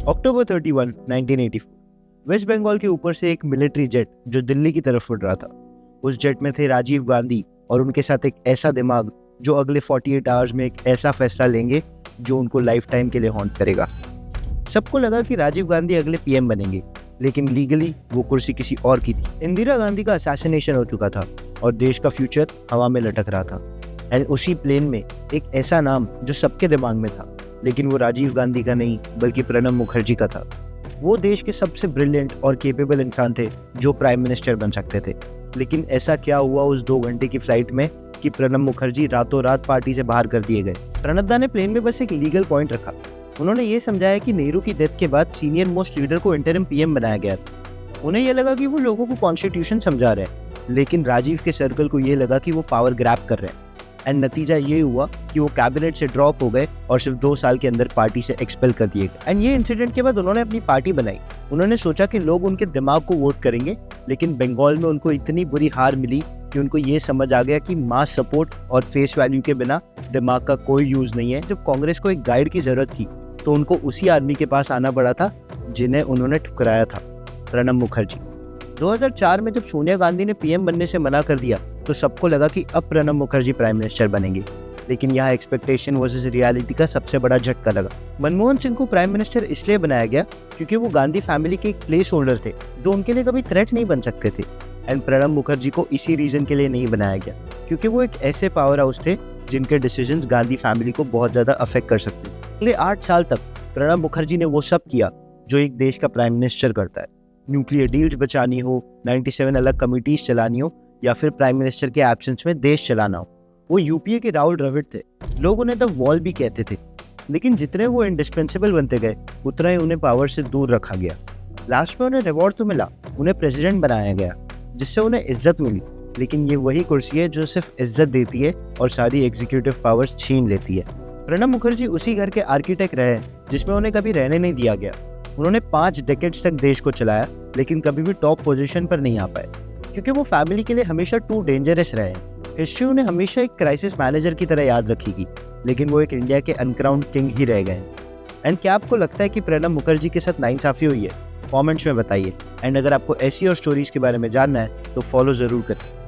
अक्टूबर 31, 1984 waste Bengal के ऊपर से एक मिलिट्री जेट जो दिल्ली की तरफ उड़ रहा था। उस जेट में थे राजीव गांधी और उनके साथ एक ऐसा दिमाग जो अगले 48 आवर्स में एक ऐसा फैसला लेंगे जो उनको लाइफ टाइम के लिए हॉन्ट करेगा। सबको लगा कि राजीव गांधी अगले पीएम बनेंगे, लेकिन लीगली वो कुर्सी किसी और की थी। इंदिरा गांधी का असैसिनेशन हो चुका था और देश का फ्यूचर हवा में लटक रहा था। एंड उसी प्लेन में एक ऐसा नाम जो सबके दिमाग में था, लेकिन वो राजीव गांधी का नहीं बल्कि प्रणब मुखर्जी का था। वो देश के सबसे ब्रिलियंट और केपेबल इंसान थे जो प्राइम मिनिस्टर बन सकते थे। लेकिन ऐसा क्या हुआ उस 2 घंटे की फ्लाइट में कि प्रणब मुखर्जी रातों रात पार्टी से बाहर कर दिए गए। प्रणब दा ने प्लेन में बस एक लीगल पॉइंट रखा। उन्होंने ये समझाया कि नेहरू की डेथ के बाद सीनियर मोस्ट लीडर को इंटरिम पीएम बनाया गया था। उन्हें यह लगा कि वो लोगों को कॉन्स्टिट्यूशन समझा रहे हैं, लेकिन राजीव के सर्कल को ये लगा कि वो पावर ग्रैब कर रहे हैं। एंड नतीजा ये हुआ कि वो कैबिनेट से ड्रॉप हो गए और सिर्फ 2 साल के अंदर पार्टी से एक्सपेल कर दिए गए। एंड ये इंसिडेंट के बाद उन्होंने अपनी पार्टी बनाई। उन्होंने सोचा कि लोग उनके दिमाग को वोट करेंगे, लेकिन बंगाल में उनको इतनी बुरी हार मिली कि उनको ये समझ आ गया कि मास सपोर्ट और फेस वैल्यू के बिना दिमाग का कोई यूज नहीं है। जब कांग्रेस को एक गाइड की जरूरत थी तो उनको उसी आदमी के पास आना पड़ा था जिन्हें उन्होंने ठुकराया था, प्रणब मुखर्जी। 2004 में जब सोनिया गांधी ने पीएम बनने से मना कर दिया तो सबको लगा कि अब प्रणब मुखर्जी प्राइम मिनिस्टर बनेंगे, लेकिन यहाँ एक्सपेक्टेशन वर्सेस रियलिटी का सबसे बड़ा झटका लगा। मनमोहन सिंह को प्राइम मिनिस्टर इसलिए बनाया गया क्योंकि वो गांधी फैमिली के एक प्लेस होल्डर थे जो उनके लिए कभी थ्रेट नहीं बन सकते थे। एंड प्रणब मुखर्जी को इसी रीजन के लिए नहीं बनाया गया क्योंकि वो एक ऐसे पावर हाउस थे जिनके डिसीजंस गांधी फैमिली को बहुत ज्यादा अफेक्ट कर सकते। अगले 8 साल तक प्रणब मुखर्जी ने वो सब किया जो एक देश का प्राइम मिनिस्टर करता है। न्यूक्लियर डील्स बचानी हो, 97 अलग कमिटीज चलानी हो, या फिर प्राइम मिनिस्टर के एब्सेंस में देश चलाना हो। वो यूपीए के राहुल द्रविड़ थे। लोग उन्हें द वॉल भी कहते थे, लेकिन जितने वो इंडिस्पेंसिबल बनते गए उतना ही उन्हें पावर से दूर रखा गया। लास्ट में उन्हें रिवॉर्ड तो मिला, उन्हें प्रेसिडेंट बनाया गया जिससे उन्हें इज्जत मिली, लेकिन ये वही कुर्सी है जो सिर्फ इज्जत देती है और सारी एग्जीक्यूटिव पावर्स छीन लेती है। प्रणब मुखर्जी उसी घर के आर्किटेक्ट रहे जिसमें उन्हें कभी रहने नहीं दिया गया। उन्होंने 5 डेकेड्स तक देश को चलाया, लेकिन कभी भी टॉप पोजीशन पर नहीं आ पाए क्योंकि वो फैमिली के लिए हमेशा टू डेंजरस रहे। हिस्ट्री उन्हें हमेशा एक क्राइसिस मैनेजर की तरह याद रखेगी, लेकिन वो एक इंडिया के अनक्राउंड किंग ही रह गए। एंड क्या आपको लगता है कि प्रणब मुखर्जी के साथ नाइंसाफी हुई है? कमेंट्स में बताइए। एंड अगर आपको ऐसी और स्टोरीज के बारे में जानना है तो फॉलो जरूर करें।